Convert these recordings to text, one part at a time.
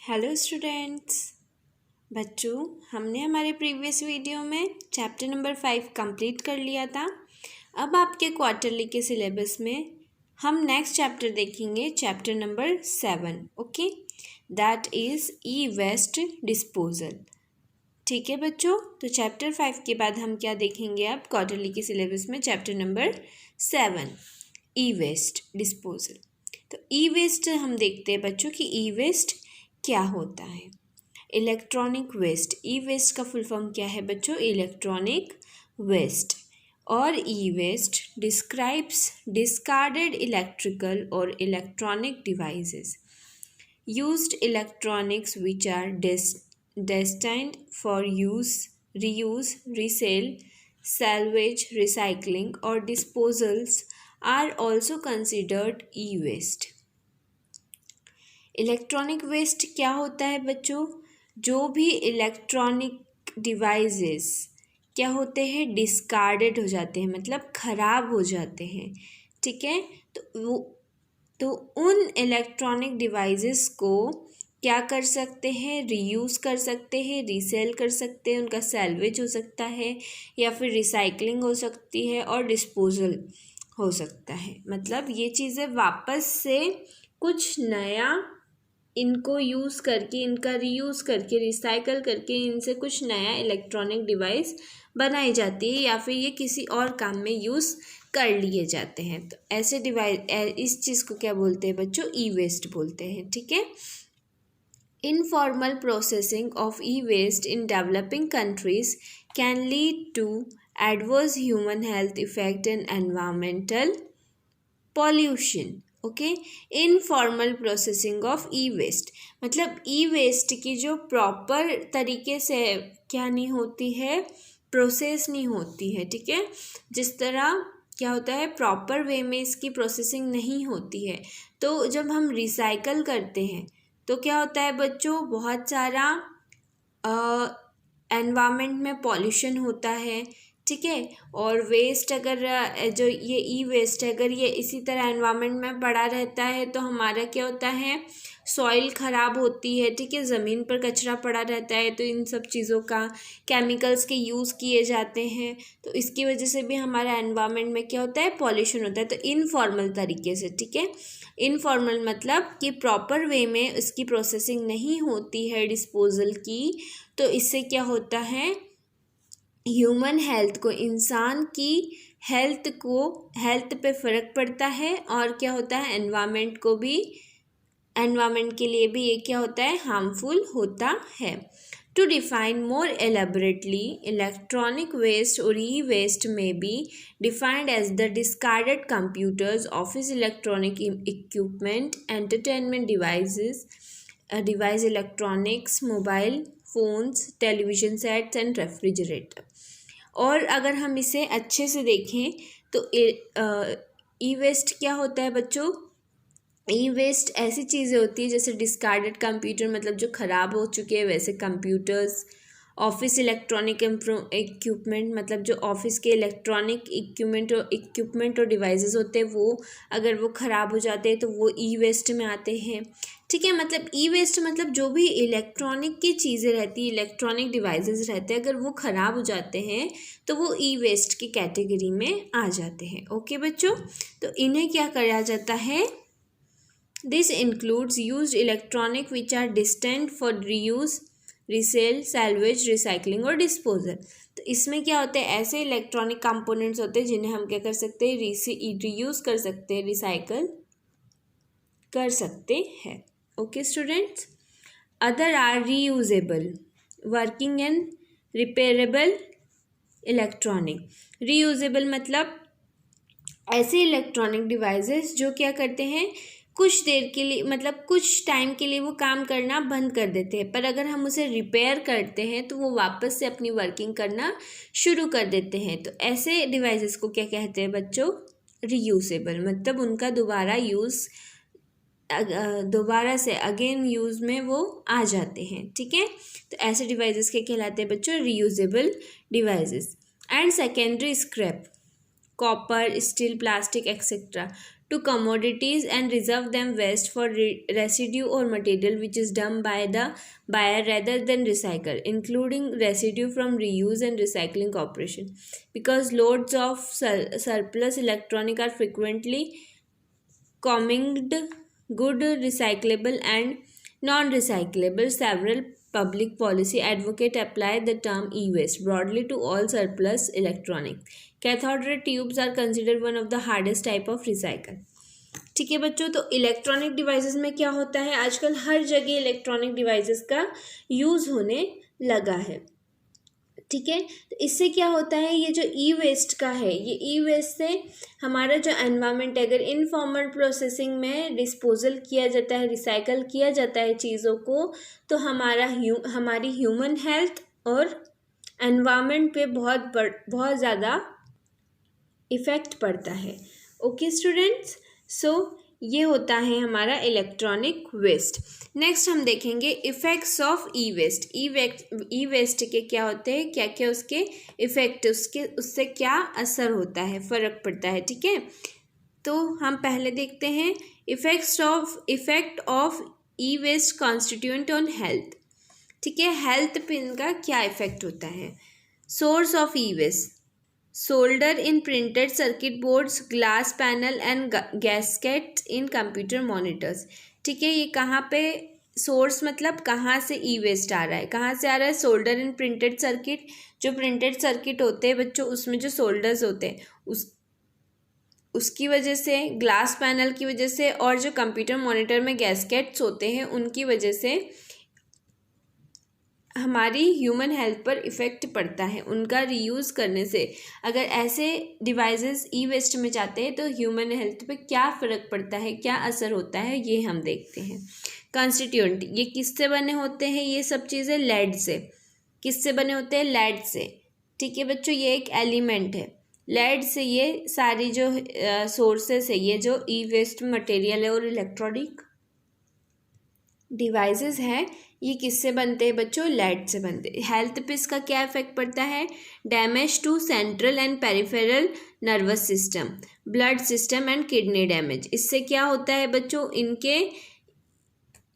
Hello students. बच्चों, हमने हमारे प्रीवियस वीडियो में चैप्टर नंबर 5 कंप्लीट कर लिया था। अब आपके क्वार्टरली के सिलेबस में हम नेक्स्ट चैप्टर देखेंगे, chapter number 7। Okay, that is E waste disposal. ठीक है बच्चों, तो चैप्टर 5 के बाद हम क्या देखेंगे अब क्वार्टरली के सिलेबस में? चैप्टर नंबर 7, ई वेस्ट डिस्पोजल। तो ई वेस्ट हम देखते हैं बच्चों कि ई वेस्ट क्या होता है। इलेक्ट्रॉनिक वेस्ट, ई वेस्ट का फुल फॉर्म क्या है बच्चों? Electronic waste. और ई वेस्ट डिस्क्राइब्स डिस्कार्डेड इलेक्ट्रिकल और electronic devices, used electronics which are destined for use, reuse, resale, salvage, recycling or disposals are also considered e-waste. Electronic waste क्या होता है बच्चों? जो भी इलेक्ट्रॉनिक डिवाइसेस क्या होते हैं? डिस्कार्डेड हो जाते हैं, मतलब ख़राब हो जाते हैं। ठीक है, तो उन इलेक्ट्रॉनिक डिवाइसेस को क्या कर सकते हैं? रीयूज़ कर सकते हैं, रीसेल कर सकते हैं, उनका सैल्वेज हो सकता है या फिर रिसाइकलिंग हो सकती है और डिस्पोजल हो सकता है। मतलब ये चीज़ें वापस से कुछ नया इनको यूज़ करके, इनका रीयूज़ करके, रिसाइकल करके इनसे कुछ नया इलेक्ट्रॉनिक डिवाइस बनाई जाती है या फिर ये किसी और काम में यूज़ कर लिए जाते हैं। तो ऐसे डिवाइस, इस चीज़ को क्या बोलते हैं बच्चों? ई वेस्ट बोलते हैं। ठीक है, informal processing of e waste in developing countries can lead to adverse human health effect and environmental pollution. Okay, informal processing of e waste मतलब ई वेस्ट की जो प्रॉपर तरीके से क्या नहीं होती है, प्रोसेस नहीं होती है। ठीक है, जिस तरह क्या होता है, प्रॉपर वे में इसकी प्रोसेसिंग नहीं होती है। तो जब हम रिसाइकल करते हैं तो क्या होता है बच्चों? बहुत सारा एनवायरनमेंट में पॉल्यूशन होता है। ठीक है, और वेस्ट अगर जो ये ई वेस्ट है, अगर ये इसी तरह एनवायरनमेंट में पड़ा रहता है तो हमारा क्या होता है? सॉइल ख़राब होती है। ठीक है, ज़मीन पर कचरा पड़ा रहता है तो इन सब चीज़ों का केमिकल्स के यूज़ किए जाते हैं, तो इसकी वजह से भी हमारा एनवायरनमेंट में क्या होता है? पॉल्यूशन होता है। तो इनफॉर्मल तरीके से, ठीक है, इनफॉर्मल मतलब कि प्रॉपर वे में इसकी प्रोसेसिंग नहीं होती है डिस्पोजल की, तो इससे क्या होता है? ह्यूमन हेल्थ को, इंसान की हेल्थ पे फ़र्क पड़ता है और क्या होता है? एनवायरनमेंट को भी, एनवायरनमेंट के लिए भी ये क्या होता है? हार्मफुल होता है। To define more elaborately, electronic waste और ई वेस्ट में be defined as the discarded computers, office electronic equipment, entertainment device electronics, mobile phones, television sets and refrigerator. और अगर हम इसे अच्छे से देखें तो ई वेस्ट क्या होता है बच्चों? ई वेस्ट ऐसी चीज़ें होती है जैसे डिस्कार्डेड कंप्यूटर, मतलब जो ख़राब हो चुके हैं वैसे कंप्यूटर्स, ऑफिस इलेक्ट्रॉनिक इक्विपमेंट मतलब जो ऑफिस के इलेक्ट्रॉनिक इक्विपमेंट और डिवाइसेस होते हैं वो अगर वो ख़राब हो जाते हैं तो वो ई वेस्ट में आते हैं। ठीक है, मतलब ई वेस्ट मतलब जो भी इलेक्ट्रॉनिक की चीज़ें रहती है, इलेक्ट्रॉनिक डिवाइसेस रहते हैं, अगर वो ख़राब हो जाते हैं तो वो ई वेस्ट की कैटेगरी में आ जाते हैं। ओके बच्चों, तो इन्हें क्या करा जाता है? This includes used electronic which are destined for reuse, resale, salvage, recycling और disposal। तो इसमें क्या होता है? ऐसे इलेक्ट्रॉनिक कंपोनेंट्स होते हैं जिन्हें हम क्या कर सकते हैं? रीयूज कर सकते हैं, रिसाइकल कर सकते हैं। Okay students, other are reusable, working and repairable electronic. Reusable मतलब ऐसे इलेक्ट्रॉनिक डिवाइसेस जो क्या करते हैं? कुछ देर के लिए, मतलब कुछ टाइम के लिए वो काम करना बंद कर देते हैं, पर अगर हम उसे रिपेयर करते हैं तो वो वापस से अपनी वर्किंग करना शुरू कर देते हैं। तो ऐसे डिवाइसेस को क्या कहते हैं बच्चों? रीयूजेबल, मतलब उनका दोबारा से अगेन यूज़ में वो आ जाते हैं। ठीक है, तो ऐसे डिवाइसेस के कहलाते हैं बच्चों reusable devices. And secondary scrap copper, steel, plastic, etc. to commodities and reserve them waste for residue or material which is done by the buyer rather than recycle, including residue from reuse and recycling corporation. Because loads of surplus electronic are frequently commingled, good, recyclable and non-recyclable, several public policy advocates apply the term e-waste broadly to all surplus electronics. Cathode ray tubes are considered one of the hardest type of recycle. ठीक है बच्चों, तो electronic devices में क्या होता है, आजकल हर जगह इलेक्ट्रॉनिक डिवाइसेस का यूज़ होने लगा है. ठीक है, तो इससे क्या होता है, ये जो ई वेस्ट का है, ये ई वेस्ट से हमारा जो एनवायरनमेंट, अगर इनफॉर्मल प्रोसेसिंग में डिस्पोजल किया जाता है, रिसाइकल किया जाता है चीज़ों को, तो हमारी ह्यूमन हेल्थ और एनवायरनमेंट पे बहुत ज़्यादा इफ़ेक्ट पड़ता है. ओके स्टूडेंट्स, सो ये होता है हमारा इलेक्ट्रॉनिक वेस्ट. नेक्स्ट हम देखेंगे effects of e waste. E waste के क्या होते हैं, क्या क्या उसके इफ़ेक्ट, उससे क्या असर होता है, फ़र्क पड़ता है. ठीक है, तो हम पहले देखते हैं effect of e waste constituent on health. ठीक है, हेल्थ पे इनका क्या इफ़ेक्ट होता है. Source of e waste, solder in printed circuit boards, glass panel and gaskets in computer monitors. ठीक है, ये कहाँ पे सोर्स मतलब कहाँ से ई वेस्ट आ रहा है, कहाँ से आ रहा है. सोल्डर इन प्रिंटेड सर्किट, जो प्रिंटेड सर्किट होते हैं बच्चों, उसमें जो सोल्डर्स होते हैं उसकी वजह से, ग्लास पैनल की वजह से, और जो कंप्यूटर मॉनिटर में गैस्केट्स होते हैं उनकी वजह से हमारी ह्यूमन हेल्थ पर इफ़ेक्ट पड़ता है. उनका रीयूज़ करने से अगर ऐसे डिवाइसेस ई वेस्ट में जाते हैं तो ह्यूमन हेल्थ पे क्या फ़र्क पड़ता है, क्या असर होता है, ये हम देखते हैं. कॉन्स्टिट्यूएंट, ये किससे बने होते हैं, ये सब चीज़ें लेड से. किससे बने होते हैं, लेड से. ठीक है बच्चों, ये एक एलिमेंट है. लेड से ये सारी जो सोर्सेस है, ये जो ई वेस्ट मटेरियल है और इलेक्ट्रॉनिक डिवाइसेस हैं, ये किससे बनते हैं बच्चों, लेड से बनते हैं. हेल्थ पे इसका क्या इफेक्ट पड़ता है, damage to central and peripheral nervous system, blood system and kidney damage. इससे क्या होता है बच्चों, इनके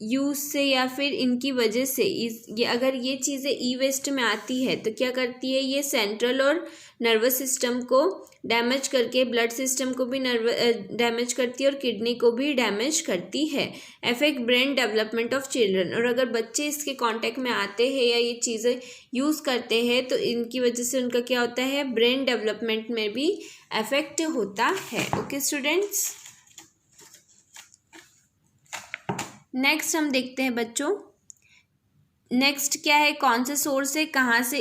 यूज़ से या फिर इनकी वजह से ये अगर ये चीज़ें ई वेस्ट में आती है तो क्या करती है, ये सेंट्रल और नर्वस सिस्टम को डैमेज करके ब्लड सिस्टम को भी डैमेज करती है और किडनी को भी डैमेज करती है. Affect brain development of children, और अगर बच्चे इसके कांटेक्ट में आते हैं या ये चीज़ें यूज़ करते हैं तो इनकी वजह से उनका क्या होता है, ब्रेन डेवलपमेंट में भी अफेक्ट होता है. ओके स्टूडेंट्स, नेक्स्ट हम देखते हैं बच्चों, नेक्स्ट क्या है, कौन सा सोर्स है, कहाँ से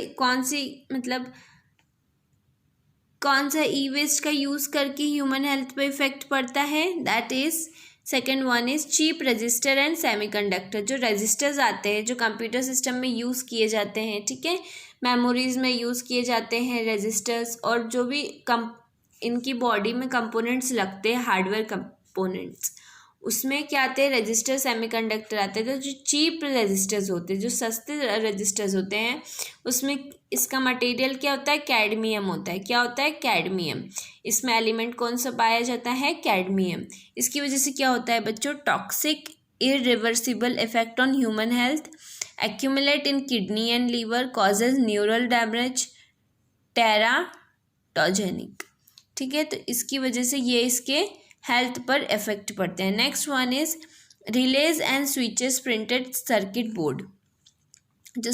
कौन सा ई वेस्ट का यूज़ करके ह्यूमन हेल्थ पे इफेक्ट पड़ता है. That is second one is chip resistor and semiconductor. जो रजिस्टर्स आते हैं, जो कंप्यूटर सिस्टम में यूज़ किए जाते हैं, ठीक है, मेमोरीज में यूज़ किए जाते हैं रजिस्टर्स, और जो भी इनकी बॉडी में कंपोनेंट्स लगते हैं, हार्डवेयर कंपोनेंट्स, उसमें क्या आते हैं, रजिस्टर, सेमीकंडक्टर आते हैं. तो जो चीप रजिस्टर्स होते हैं, जो सस्ते रजिस्टर्स होते हैं, उसमें इसका मटेरियल क्या होता है, कैडमियम होता है. क्या होता है, कैडमियम. इसमें एलिमेंट कौन सा पाया जाता है, कैडमियम. इसकी वजह से क्या होता है बच्चों, toxic irreversible effect on human health, accumulate in kidney and liver, causes neural damage, teratogenic. ठीक है, तो इसकी वजह से ये इसके हेल्थ पर इफेक्ट पड़ते हैं. Next one is release and switches printed circuit board. जो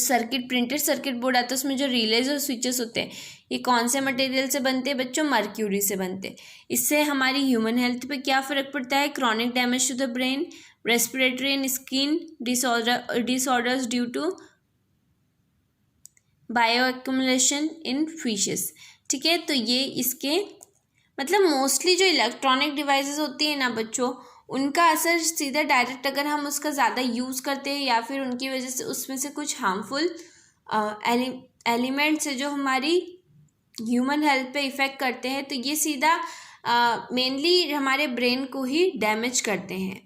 प्रिंटेड सर्किट बोर्ड आता है उसमें जो रिलेज और स्विचेस होते हैं, ये कौन से मटेरियल से बनते हैं बच्चों, मर्क्यूरी से बनते हैं. इससे हमारी ह्यूमन हेल्थ पे क्या फ़र्क पड़ता है, chronic damage to the brain, respiratory and skin disorders due to bio accumulation in fishes. ठीक है, तो ये इसके मतलब मोस्टली जो इलेक्ट्रॉनिक डिवाइसेस होती है ना बच्चों, उनका असर सीधा डायरेक्ट अगर हम उसका ज़्यादा यूज़ करते हैं या फिर उनकी वजह से उसमें से कुछ हार्मफुल एलिमेंट्स है जो हमारी ह्यूमन हेल्थ पे इफ़ेक्ट करते हैं, तो ये सीधा मेनली हमारे ब्रेन को ही डैमेज करते हैं.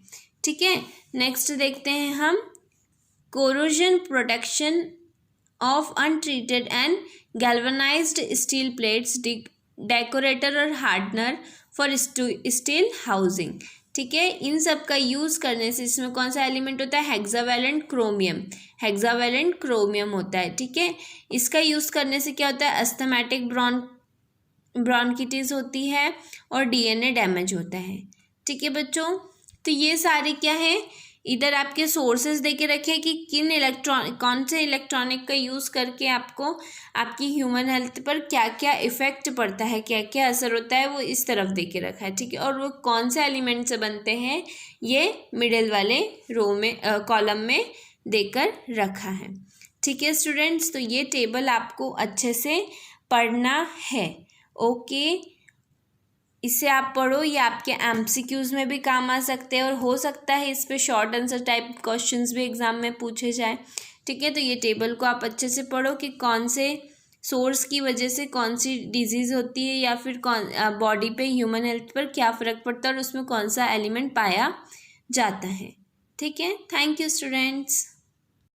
ठीक है, नेक्स्ट देखते हैं हम corrosion protection of untreated and galvanized steel plates decorator और हार्डनर फॉर स्टील हाउसिंग। ठीक है, इन सब का यूज़ करने से इसमें कौन सा एलिमेंट होता है, हेक्सावेलेंट क्रोमियम, हेक्सावेलेंट क्रोमियम होता है। ठीक है, इसका यूज़ करने से क्या होता है, अस्थमैटिक ब्रोंकिटिस होती है और डीएनए डैमेज होता है। ठीक है बच्चों, तो ये सारे क्या है, इधर आपके सोर्सेज दे के रखे कि कौन से इलेक्ट्रॉनिक का यूज़ करके आपको आपकी ह्यूमन हेल्थ पर क्या क्या इफ़ेक्ट पड़ता है, क्या क्या असर होता है, वो इस तरफ दे के रखा है। ठीक है, और वो कौन से एलिमेंट से बनते हैं, ये मिडिल वाले रो में कॉलम में देकर रखा है। ठीक है स्टूडेंट्स, तो ये टेबल आपको अच्छे से पढ़ना है। ओके, इससे आप पढ़ो, ये आपके एमसीक्यूज़ में भी काम आ सकते हैं और हो सकता है इस पे शॉर्ट आंसर टाइप क्वेश्चंस भी एग्जाम में पूछे जाए। ठीक है, तो ये टेबल को आप अच्छे से पढ़ो कि कौन से सोर्स की वजह से कौन सी डिजीज़ होती है या फिर कौन बॉडी पे ह्यूमन हेल्थ पर क्या फ़र्क पड़ता है और उसमें कौन सा एलिमेंट पाया जाता है। ठीक है, थैंक यू स्टूडेंट्स।